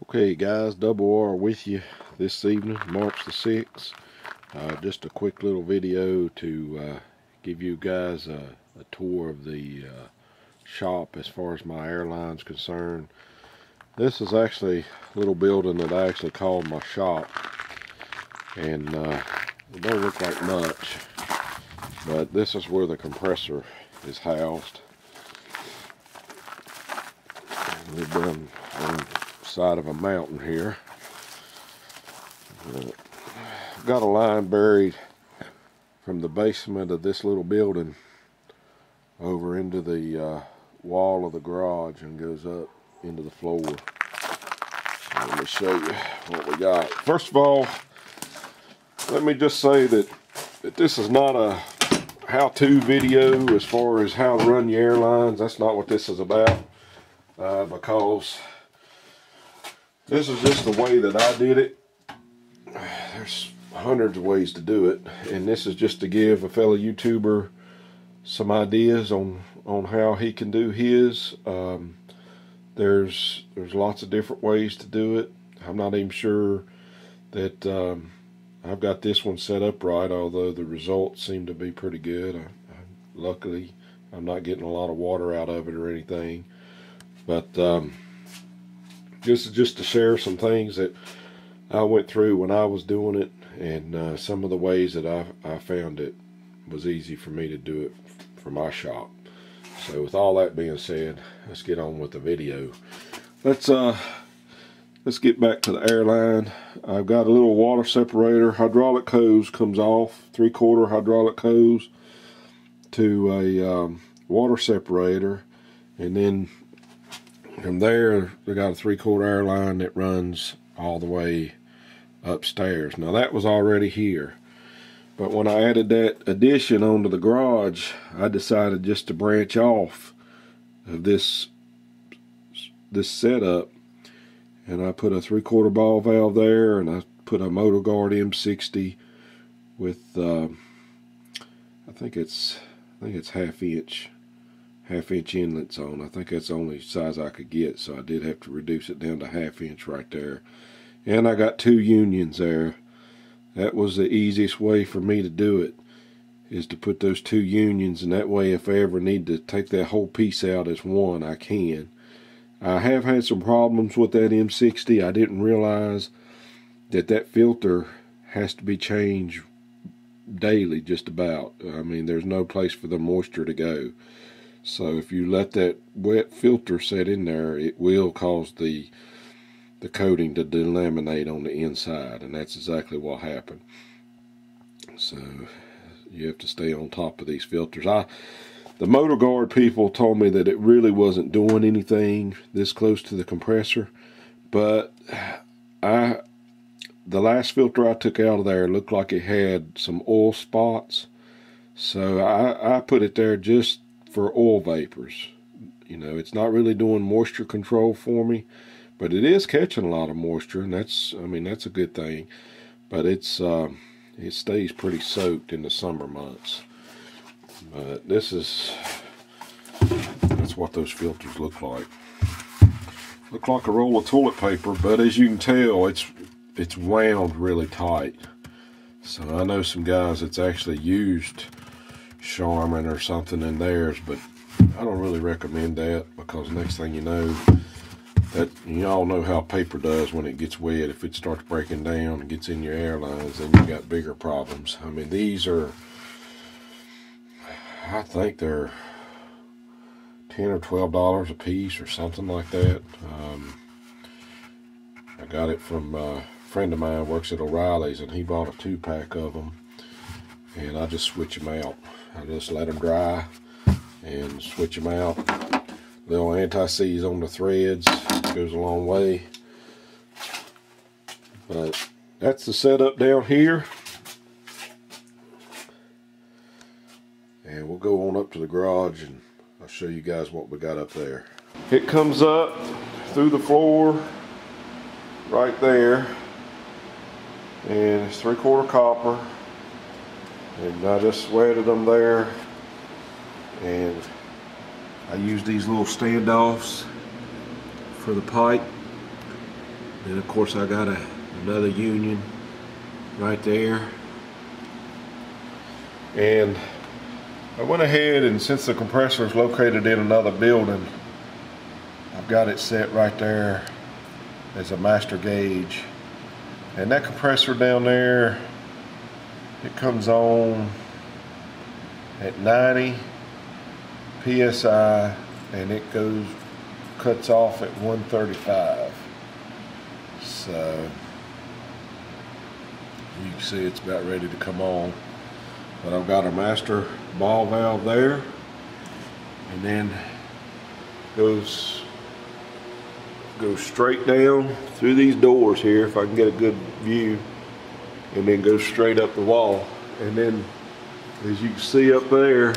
Okay guys, Double R with you this evening, March the 6th. Just a quick little video to give you guys a tour of the shop as far as my airline's concerned. This is actually a little building that I actually called my shop, and it don't look like much, but this is where the compressor is housed. We've been on the side of a mountain here. Got a line buried from the basement of this little building over into the wall of the garage and goes up into the floor. So let me show you what we got. First of all, let me just say that this is not a how-to video as far as how to run your airlines. That's not what this is about, because this is just the way that I did it. There's hundreds of ways to do it, and this is just to give a fellow YouTuber some ideas on how he can do his. There's lots of different ways to do it. I'm not even sure that I've got this one set up right, although the results seem to be pretty good. Luckily, I'm not getting a lot of water out of it or anything. But this is just to share some things that I went through when I was doing it, and some of the ways that I found it was easy for me to do it for my shop. So with all that being said, let's get on with the video. Let's get back to the airline. I've got a little water separator. Hydraulic hose comes off, 3/4 hydraulic hose to a water separator, and then from there we got a 3/4 airline that runs all the way upstairs. Now that was already here, but when I added that addition onto the garage, I decided just to branch off of this setup, and I put a 3/4 ball valve there, and I put a Motor Guard M60 with I think it's half inch inlets on. I think that's the only size I could get, so I did have to reduce it down to half inch right there. And I got 2 unions there. That was the easiest way for me to do it, is to put those 2 unions, and that way if I ever need to take that whole piece out as one, I can. I have had some problems with that M60. I didn't realize that filter has to be changed daily, just about. I mean, there's no place for the moisture to go. So if you let that wet filter set in there, it will cause the coating to delaminate on the inside, and that's exactly what happened. So you have to stay on top of these filters. The Motor Guard people told me that it really wasn't doing anything this close to the compressor, but the last filter I took out of there looked like it had some oil spots, so I put it there just for oil vapors. You know, it's not really doing moisture control for me, but it is catching a lot of moisture, and that's a good thing. But it stays pretty soaked in the summer months. But that's what those filters look like. Look like a roll of toilet paper, but as you can tell, it's wound really tight. So I know some guys that's actually used Fireman or something in theirs, but I don't really recommend that, because next thing you know, that you all know how paper does when it gets wet. If it starts breaking down and gets in your airlines, then you got bigger problems. I mean, these are, I think they're $10 or $12 a piece or something like that. I got it from a friend of mine who works at O'Reilly's, and he bought a 2-pack of them, and I just switch them out. I just let them dry and switch them out. Little anti-seize on the threads goes a long way. But that's the setup down here, and we'll go on up to the garage and I'll show you guys what we got up there. It comes up through the floor right there, and it's 3/4 copper, and I just wetted them there, and I use these little standoffs for the pipe, Then of course I got another union right there. And I went ahead, and since the compressor is located in another building, I've got it set right there as a master gauge. And that compressor down there, it comes on at 90 psi and it cuts off at 135. So you can see it's about ready to come on. But I've got a master ball valve there, and then goes straight down through these doors here, if I can get a good view, and then goes straight up the wall. And then, as you can see up there,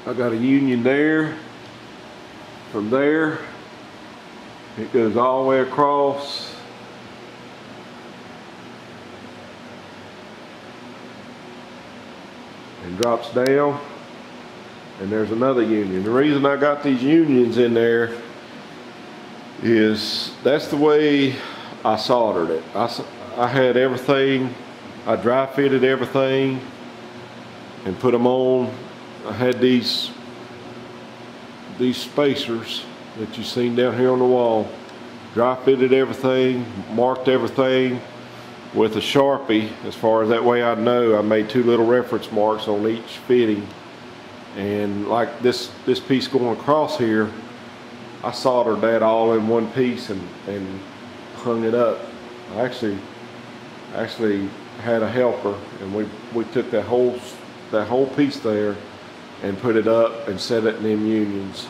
I got a union there. From there, it goes all the way across and drops down, and there's another union. The reason I got these unions in there is that's the way I soldered it. I had everything, I dry fitted everything and put them on. I had these spacers that you seen down here on the wall, dry fitted everything, marked everything with a Sharpie, as far as that way I know. I made 2 little reference marks on each fitting, and like this piece going across here, I soldered that all in one piece and hung it up. I actually had a helper, and we took that whole piece there and put it up and set it in them unions,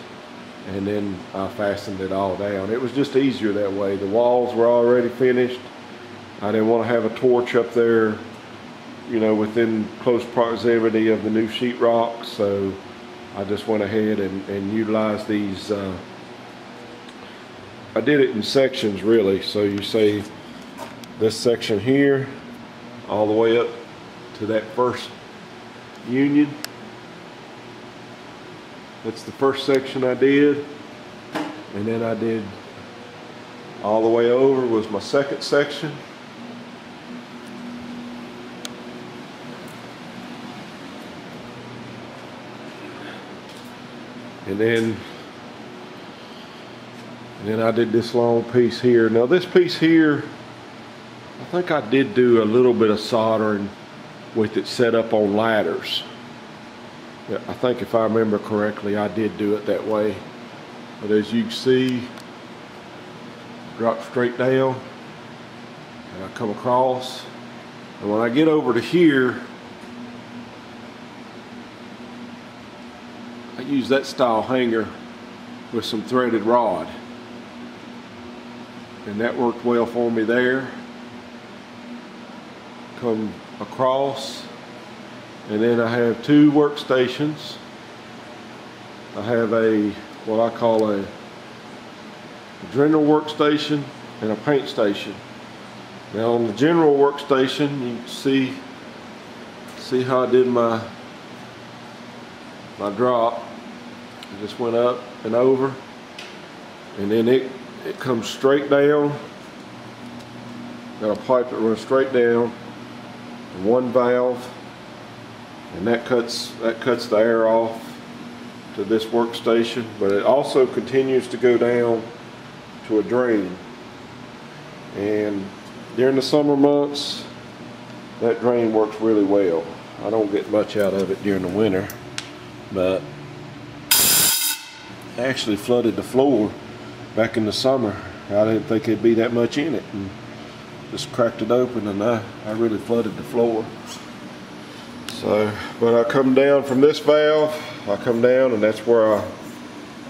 and then I fastened it all down. It was just easier that way. The walls were already finished. I didn't want to have a torch up there, you know, within close proximity of the new sheetrock, so I just went ahead and utilized these. I did it in sections, really. So you see this section here all the way up to that first union. That's the first section I did, and then I did all the way over was my second section. And then I did this long piece here. Now this piece here, I think I did do a little bit of soldering with it set up on ladders. Yeah, I think if I remember correctly, I did do it that way. But as you can see, drop straight down, and I come across. And when I get over to here, I use that style hanger with some threaded rod, and that worked well for me there. Come across, and then I have 2 workstations. I have what I call a Adrenal Workstation and a paint station. Now on the general workstation, you can see how I did my drop. It just went up and over, and then it comes straight down. Got a pipe that runs straight down, and 1 valve, and that cuts the air off to this workstation. But it also continues to go down to a drain, and during the summer months that drain works really well. I don't get much out of it during the winter, but I actually flooded the floor back in the summer. I didn't think it'd be that much in it, and just cracked it open, and I really flooded the floor. So, but I come down from this valve, I come down, and that's where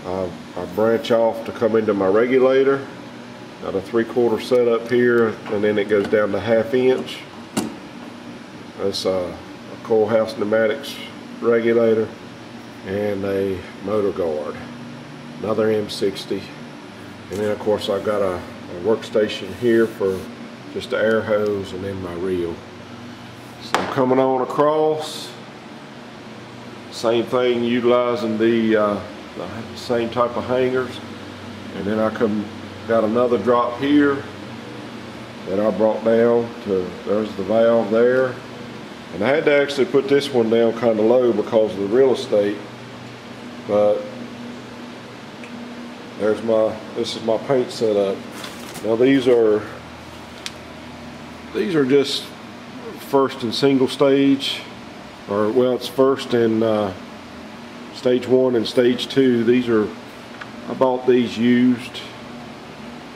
I branch off to come into my regulator. Got a 3/4 setup here, and then it goes down to 1/2 inch. That's a Coilhouse Pneumatics regulator and a motor guard, another M60, and then of course I've got a workstation here for just the air hose, and then my reel. So I'm coming on across, same thing, utilizing the same type of hangers. And then I got another drop here that I brought down to, there's the valve there. And I had to actually put this one down kind of low because of the real estate. But this is my paint setup. Now these are just first and single stage, or well, it's first and stage 1 and stage 2. I bought these used,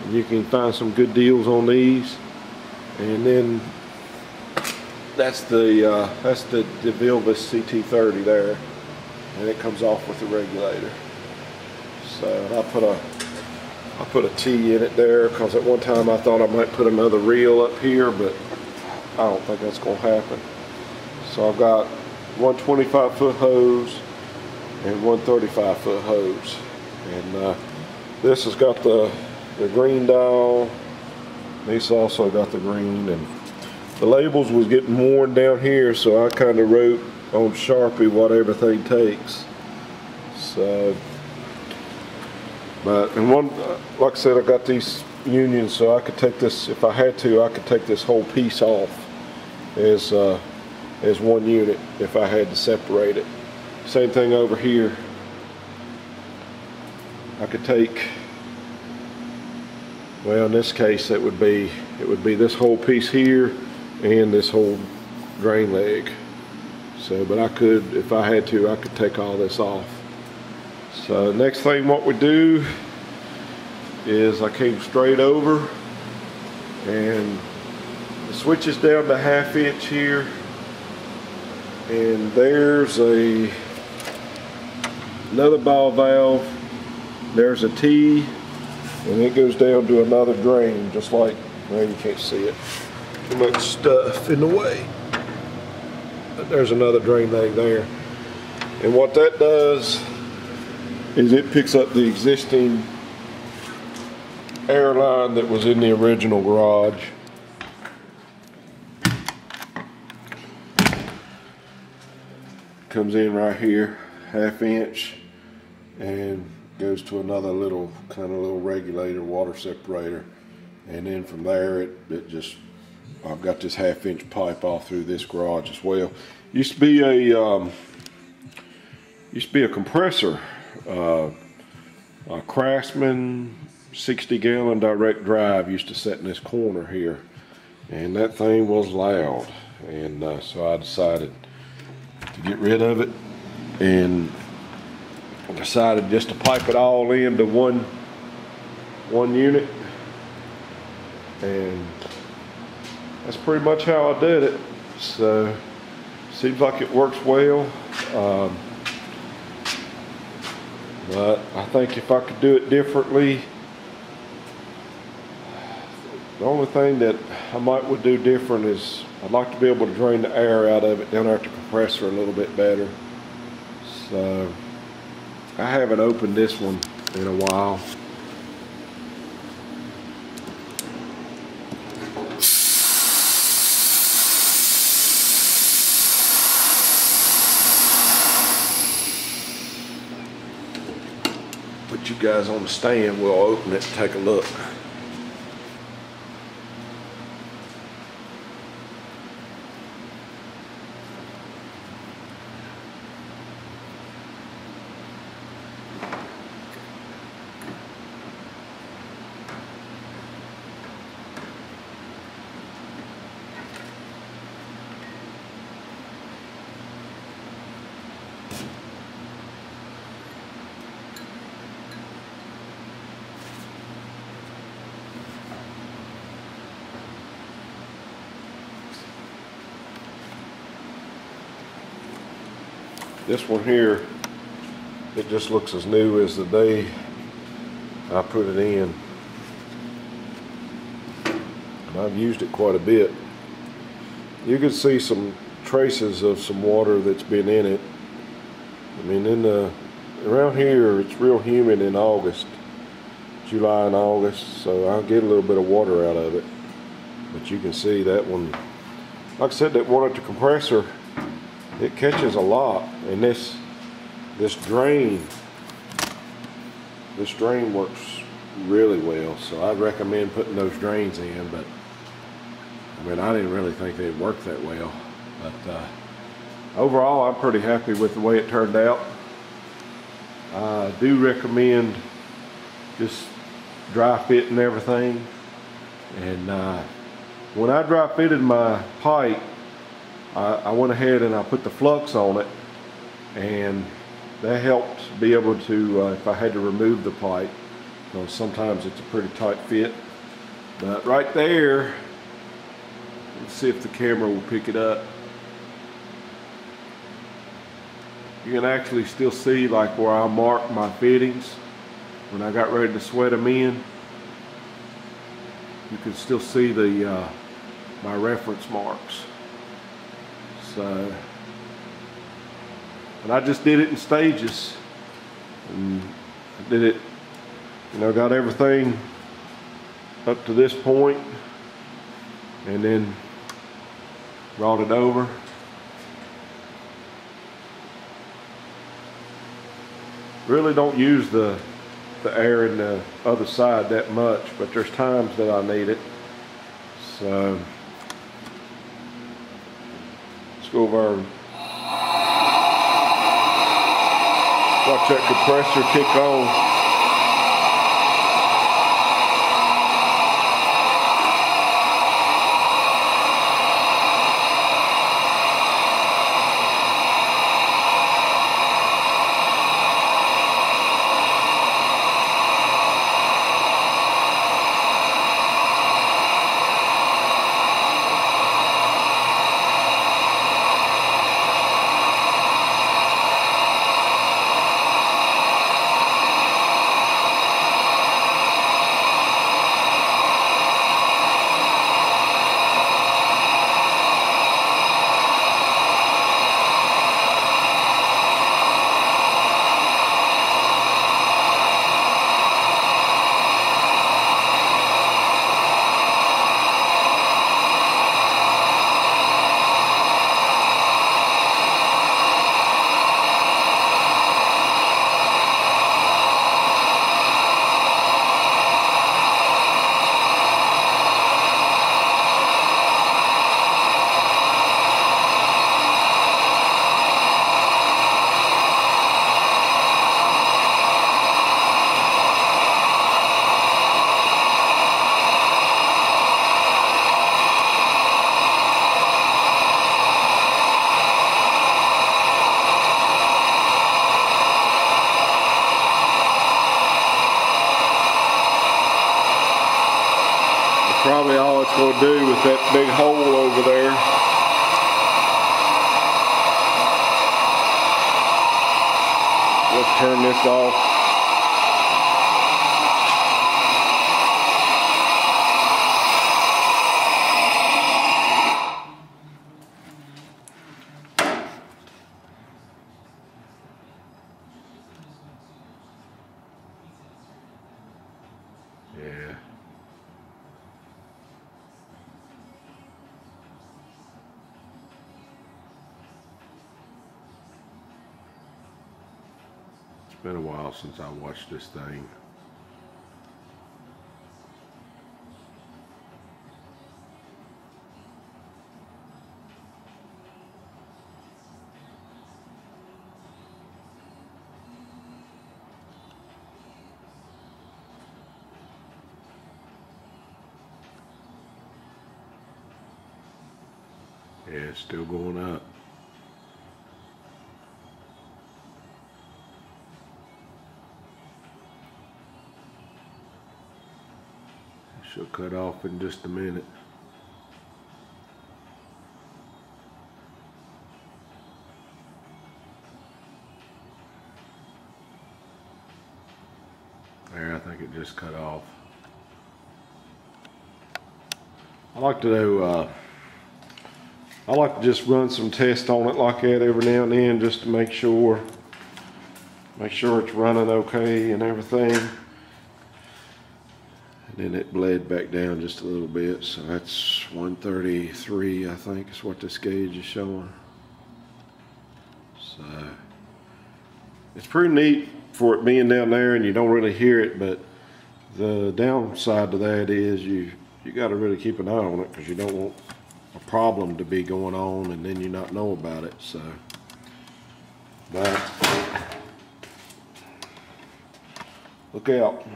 and you can find some good deals on these. And then that's the Vilvis CT30 there, and it comes off with the regulator. So I put a T in it there because at one time I thought I might put another reel up here, but I don't think that's going to happen. So I've got one 25-foot hose and one 35-foot hose, and this has got the green dial. This also got the green, and the labels was getting worn down here, so I kind of wrote on Sharpie what everything takes. So, and one, like I said, I got these unions, so I could take this, if I had to, I could take this whole piece off as one unit if I had to separate it. Same thing over here. I could take, well, in this case it would be this whole piece here and this whole drain leg. So, but I could, if I had to, I could take all this off. So next thing what we do is I came straight over, and the switch is down to 1/2 inch here, and there's another ball valve, there's a T, and it goes down to another drain, just like, well, you can't see it, too much stuff in the way. But there's another drain leg there, and what that does is it picks up the existing air line that was in the original garage. Comes in right here, 1/2 inch, and goes to another little regulator, water separator, and then from there I've got this 1/2 inch pipe off through this garage as well. Used to be a compressor, a Craftsman 60-gallon direct drive used to sit in this corner here, and that thing was loud, and so I decided to get rid of it, and decided just to pipe it all into one unit, and that's pretty much how I did it. So seems like it works well, but I think if I could do it differently, the only thing that I would do different is I'd like to be able to drain the air out of it down there at the compressor a little bit better. So I haven't opened this one in a while. Put you guys on the stand, we'll open it and take a look. This one here, it just looks as new as the day I put it in. And I've used it quite a bit. You can see some traces of some water that's been in it. I mean, around here it's real humid in August, July and August, so I'll get a little bit of water out of it. But you can see that one, like I said, that one at the compressor, it catches a lot, and this drain works really well. So I'd recommend putting those drains in, but I mean, I didn't really think they'd work that well. But overall, I'm pretty happy with the way it turned out. I do recommend just dry fitting everything. And when I dry fitted my pipe, I went ahead and I put the flux on it, and that helped be able to, if I had to remove the pipe, because sometimes it's a pretty tight fit. But right there, let's see if the camera will pick it up. You can actually still see like where I marked my fittings when I got ready to sweat them in. You can still see the my reference marks. So, and I just did it in stages, and I did it, you know, got everything up to this point, and then brought it over. Really don't use the air in the other side that much, but there's times that I need it. So let's go over and watch that compressor kick on. Probably all it's going to do with that big hole over there. Let's turn this off. Yeah. It's been a while since I watched this thing. Yeah, it's still going up. She'll cut off in just a minute. There, I think it just cut off. I like to just run some tests on it like that every now and then, just to make sure it's running okay and everything. And then it bled back down just a little bit, so that's 133, I think, is what this gauge is showing. So it's pretty neat for it being down there and you don't really hear it, but The downside to that is you got to really keep an eye on it, because you don't want a problem to be going on and then you not know about it. So, but look out.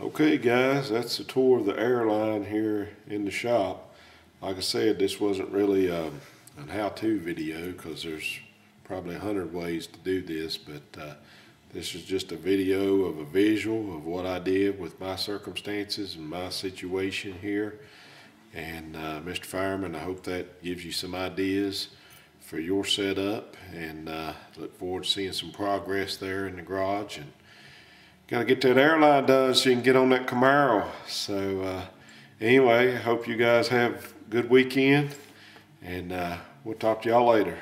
Okay guys, that's the tour of the airline here in the shop. Like I said, this wasn't really an how-to video, because there's probably 100 ways to do this, but this is just a video of a visual of what I did with my circumstances and my situation here. And Mr. Fireman, I hope that gives you some ideas for your setup, and look forward to seeing some progress there in the garage. And got to get that airline done so you can get on that Camaro. So anyway, hope you guys have a good weekend, and we'll talk to y'all later.